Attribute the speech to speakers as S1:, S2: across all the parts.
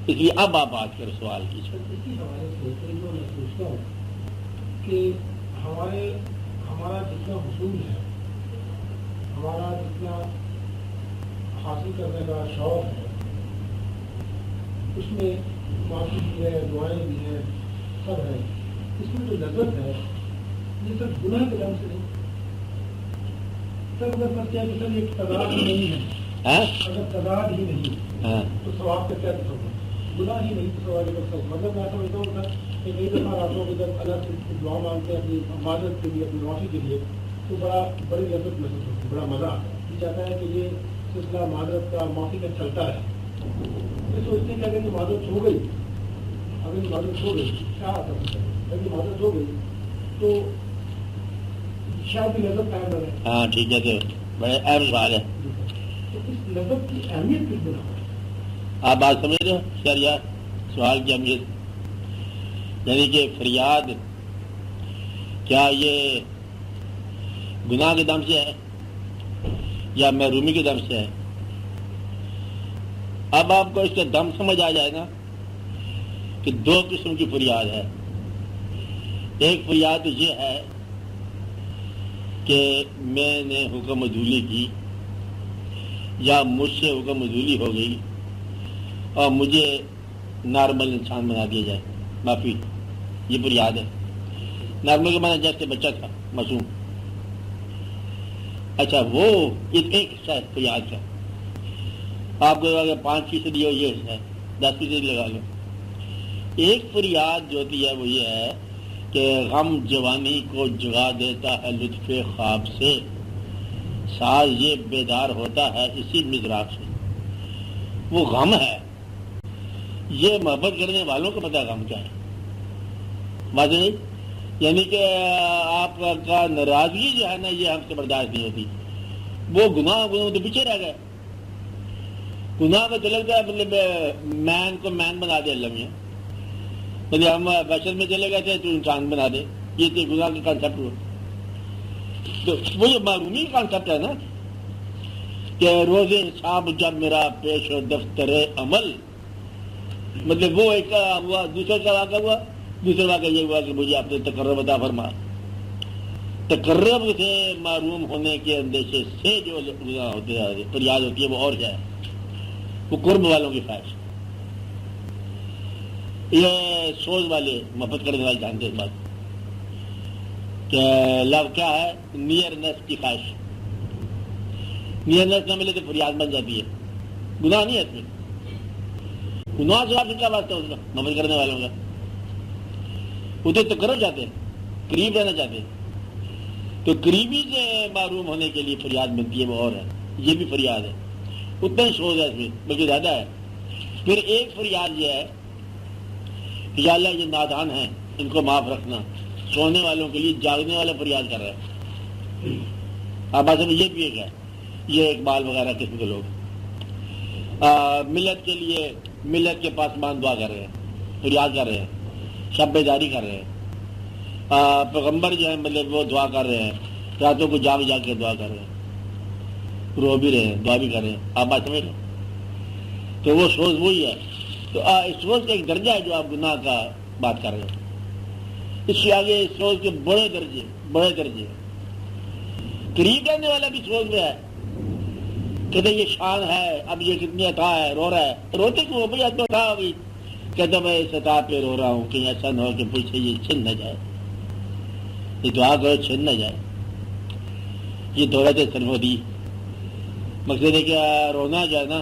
S1: اس لیے اب آپ بات کریں سوال کیجیے.
S2: اسی حوالے سے جو میں پوچھتا ہوں کہ ہمارا جتنا حصول ہے، ہمارا جتنا حاصل کرنے کا شوق ہے، اس میں معافی بھی ہے، دعائیں بھی ہیں، سب ہے. اس میں جو لذت ہے یہ سب گناہ کے دم سے نہیں. سر اگر کیا کہ سر ایک تضاد ہی نہیں ہے، اگر تضاد ہی نہیں تو ثواب کا کیا تصور؟ گناہ ہی نہیں تو ثواب کا تصور. مطلب میں سمجھتا ہوں سر کہ کئی دفعہ راتوں کو جب اللہ سے دعا مانگتے ہیں اپنی معذرت کے لیے، اپنی معافی کے لیے، تو بڑی لذت محسوس ہوتی ہے، بڑا مزہ آتا ہے. یہ چاہتا ہے کہ یہ سلسلہ معذرت کا، معافی کا چلتا رہے. یہ سوچتے ہیں کہ اگر یہ معذرت ہو گئی، اگر یہ معذرت ہو گئی کیا آتا ہے، اگر یہ معذرت ہو گئی تو شاید بھی لذت قائم رہے.
S1: ہاں ٹھیک ہے، تو بڑے اہم سوال ہے.
S2: تو اس لذت کی اہمیت کس بنا ہے؟
S1: آپ بات سمجھ رہے ہو شریعہ سوال کی اہمیت؟ یعنی کہ فریاد کیا یہ گناہ کے دم سے ہے یا محرومی کے دم سے ہے؟ اب آپ کو اس کا دم سمجھ آ جائے نا کہ دو قسم کی فریاد ہے. ایک فریاد یہ ہے کہ میں نے حکم عدولی کی یا مجھ سے حکم عدولی ہو گئی اور مجھے نارمل انسان بنا دیا جائے، معافی. یہ فریاد ہے. نارمل کے معنی جیسے بچہ تھا، معصوم. اچھا وہ ایک حصہ ہے فریاد کا. آپ کو اگر 5% ہو یہ حصہ ہے، 10% لگا لو. ایک فریاد جو ہوتی ہے وہ یہ ہے کہ غم جوانی کو جگا دیتا ہے لطف خواب سے، ساز یہ بیدار ہوتا ہے اسی مزراق سے. وہ غم ہے. یہ محبت کرنے والوں کو پتہ غم کیا ہے. واضح نہیں؟ یعنی کہ آپ کا ناراضگی جو ہے نا یہ ہم سے برداشت نہیں ہوتی. وہ گناہ تو پیچھے رہ گئے. گناہ کا چلے گیا مطلب مین کو مین بنا دے اللہ میاں. مطلب ہم بشر میں چلے گئے تھے تو انسان بنا دے. یہ تو گناہ کا کانسیپٹ ہوا. تو وہ جو معلومی کانسیپٹ ہے نا کہ روز حساب جب میرا پیش ہو دفتر عمل، مطلب وہ ایک ہوا. دوسرا کیا واقعہ ہوا؟ دوسرا واقعہ یہ ہوا کہ مجھے اپنے تقرب عطا فرما. تقرب سے معروم ہونے کے اندیشے سے جو گناہ ہوتے ہیں، فریاد ہوتی ہے، وہ اور کیا ہے؟ وہ قرب والوں کی خواہش. یہ سوز والے محبت کرنے والے جانتے اس بات کہ لو کیا ہے؟ نیئرنیس کی خواہش. نیئرنیس نہ ملے تو فریاد بن جاتی ہے. گناہ نہیں ہے اس میں. گناہ سے آپ سے کیا واسطہ اس کا محبت کرنے والوں کا؟ وہ تو تقرب چاہتے ہیں، قریب رہنا چاہتے ہیں. تو قریبی سے معروم ہونے کے لیے فریاد بنتی ہے، وہ اور ہے. یہ بھی فریاد ہے. اتنا ہی سوز ہے اس میں، بلکہ زیادہ ہے. پھر ایک فریاد یہ ہے کہ یا اللہ یہ نادان ہیں ان کو معاف رکھنا. سونے والوں کے لیے جاگنے والا فریاد کر رہا ہے. آپ بات میں یہ بھی ایک ہے. یہ اقبال وغیرہ قسم کے لوگ ملت کے لیے، ملت کے پاسمان دعا کر رہے ہیں، فریاد کر رہے ہیں، شب بیداری کر رہے ہیں. پیغمبر جو ہے مطلب وہ دعا کر رہے ہیں، راتوں کو جاگ جاگ کے دعا کر رہے ہیں، رو بھی رہے ہیں، دعا بھی کر رہے ہیں. آپ بات سمجھ لو. تو وہ سوز وہی ہے. تو اس سوز کا ایک درجہ ہے جو آپ گناہ کا بات کر رہے ہیں. اس سے آگے اس سوز کے بڑے درجے قریب رہنے والا بھی سوز میں ہے. کہتے یہ شان ہے، اب یہ کتنی عطا ہے، رو رہا ہے. روتے کیوں بھائی؟ تو عطا ہوگی. کہتا میں اس عطا پہ رو رہا ہوں کہ ایسا نہ ہو کہ پیچھے یہ چھن نہ جائے. یہ دعا کرو چھن نہ جائے. یہ دولت سرمدی مقصد ہے کہ رونا جو ہے نا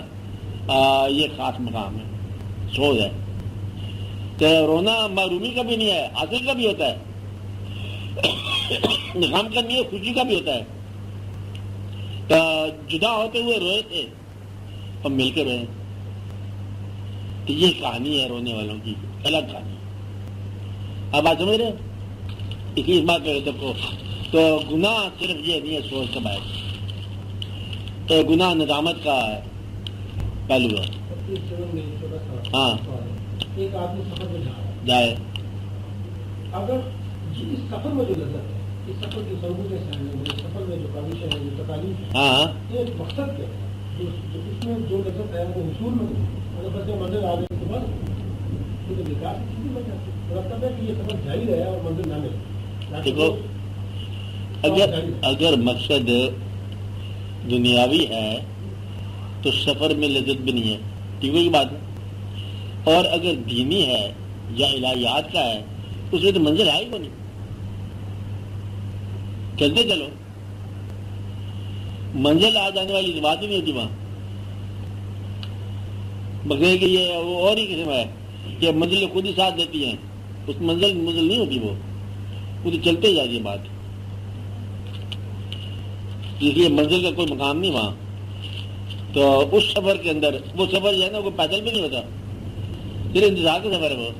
S1: یہ خاص مقام ہے، سوز ہے. کہ رونا معرومی کا بھی نہیں ہے، حاصل کا بھی ہوتا ہے. غم کا نہیں ہے، خوشی کا بھی ہوتا ہے. جدا ہوتے ہوئے روئے تھے اور مل کے روئے. تو یہ کہانی ہے رونے والوں کی، الگ کہانی. اب آپ سمجھ رہے اسی اس بات پہ سب کو. تو گناہ صرف یہ نہیں ہے سوچ کا باعث. تو گناہ ندامت کا پہلو ہے. ہاں
S2: ایک آدمی سفر میں
S1: جائے.
S2: اگر اس سفر میں جو لذت ہے، اس سفر کی ضرورتیں ہیں، سفر میں جو کاوشیں ہیں، جو تکالیف ہے،
S1: ہاں
S2: یہ مقصد کیا ہے؟ اس میں جو لذت ہے وہ حصول میں اگر بس منظر آ گئی تو بس مجھے نکاح کی چیزیں بن جاتی مطلب ہے کہ یہ سفر جاری رہے اور منزل نہ ملے.
S1: دیکھو اگر مقصد دنیاوی ہے تو سفر میں لذت بھی نہیں ہے، ٹھیک ہے کی بات ہے. اور اگر دینی ہے یا الہیات کا ہے اس میں تو منزل ہے ہی کو نہیں، چلتے چلو، منزل آ جانے والی بات ہی نہیں ہوتی وہاں. مگر کہ یہ وہ اور ہی قسم ہے کہ منزل خود ہی ساتھ دیتی ہیں، اس منزل نہیں ہوتی، وہ تو چلتے جا رہی ہے بات. اس لیے منزل کا کوئی مقام نہیں وہاں. تو اس سفر کے اندر وہ سفر جو ہے نا وہ پیدل بھی نہیں ہوتا، پھر انتظار کا سفر ہے وہ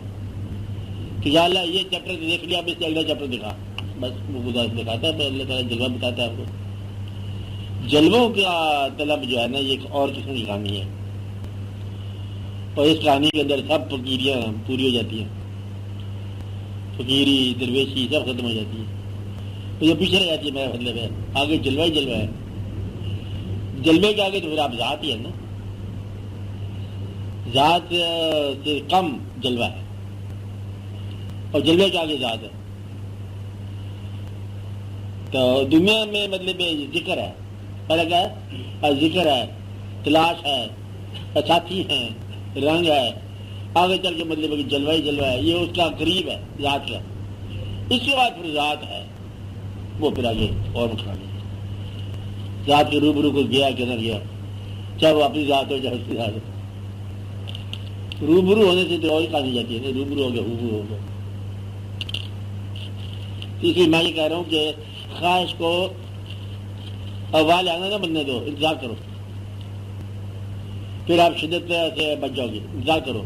S1: کہ یا اللہ یہ چیپٹر دیکھ لیا اب اس سے اگلا چیپٹر دکھا، بس وہ خدا دکھاتا ہے، اللہ تعالیٰ جلوہ بتاتا ہے آپ کو. جلووں کا طلب جو ہے نا یہ ایک اور قسم کی کہانی ہے، اور اس کہانی کے اندر سب فقیریاں پوری ہو جاتی ہیں، فقیری درویشی سب ختم ہو جاتی ہے. تو یہ پیچھے رہ جاتی ہے، میرا مطلب ہے آگے جلوہ ہی جلوہ ہے. جلوے کے آگے تو پھر آپ ذات ہی ہے نا، ذات سے کم جلوہ ہے اور جلوے کے آگے ذات ہے. تو دنیا میں مطلب ذکر ہے، فرق ہے، ذکر ہے، تلاش ہے، ساتھی ہیں، رنگ ہے، آگے چل کے مطلب کہ جلوہ ہی جلوہ ہے، یہ اس کا قریب ہے ذات کا. اس کے بعد پھر ذات ہے، وہ پھر آگے اور مقام ہے. ذات کے روبرو کو گیا کہ نہ گیا، چاہے وہ اپنی ذات ہو چاہے اس کی ذات ہو، روبرو ہونے سے تو اور ہی کہانی جاتی ہے نا، روبرو ہو گیا ہوبرو ہو گیا. اس لیے میں یہ کہہ رہا ہوں کہ خواہش کو اوال آنا نہ بننے دو، انتظار کرو، پھر آپ شدت سے بچ جاؤ گے. انتظار کرو،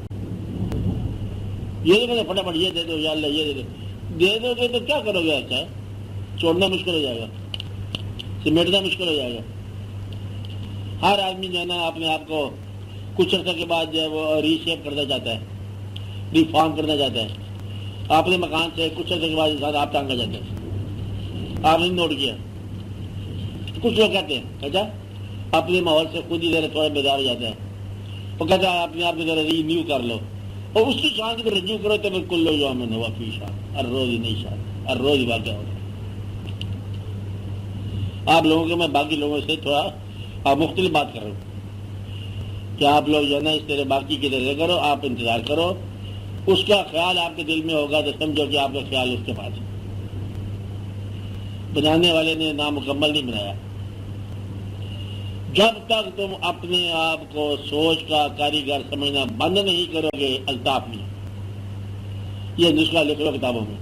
S1: یہ نہیں کہ فٹافٹ یہ دے دو یا اللہ یہ دے دو گے تو کیا کرو گے؟ ایسا ہے چھوڑنا مشکل ہو جائے گا، سمیٹنا مشکل ہو جائے گا. ہر آدمی جو ہے نا اپنے آپ کو کچھ عرصے کے بعد جو ہے وہ ری شیپ کرنا چاہتا ہے، ریفارم کرنا چاہتا ہے. اپنے مکان سے کچھ عرصے کے بعد انسان آپ ٹانگا جاتا ہے. آپ نے نوٹ کیا کچھ لوگ کہتے ہیں اچھا اپنے ماحول سے خود ہی ذرا تھوڑا بیدار ہو جاتا ہے، وہ کہتا ہے اپنے آپ کو ذرا رینیو کر لو اور اس کی شان کو رجوع کرو تو بالکل لو جو ہمیں ہوا فی شان، ہر روز ہی نئی شان، ہر روز ہی واقعہ ہوگا. آپ لوگوں کے میں باقی لوگوں سے تھوڑا مختلف بات کر رہا ہوں کہ آپ لوگ جو ہے نا اس طرح باقی کی طرح کرو، آپ انتظار کرو، اس کا خیال آپ کے دل میں ہوگا تو سمجھو کہ آپ کا خیال اس کے پاس ہے. بنانے والے نے نامکمل نہیں بنایا. جب تک تم اپنے آپ کو سوچ کا کاریگر سمجھنا بند نہیں کرو گے الطاف نہیں. یہ نسخہ لکھ لو کتابوں میں.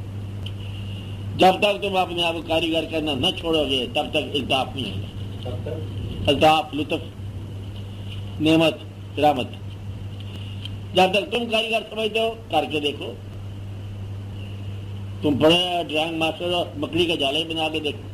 S1: جب تک تم اپنے آپ کو کاریگر کرنا نہ چھوڑو گے تب تک الطاف نہیں ہوگا. الطاف، لطف، نعمت، رحمت. جب تک تم کاریگر سمجھتے ہو کر کے دیکھو. تم بڑے ڈرائنگ ماسٹر ہو، مکڑی کا جالا ہی بنا کے دیکھو،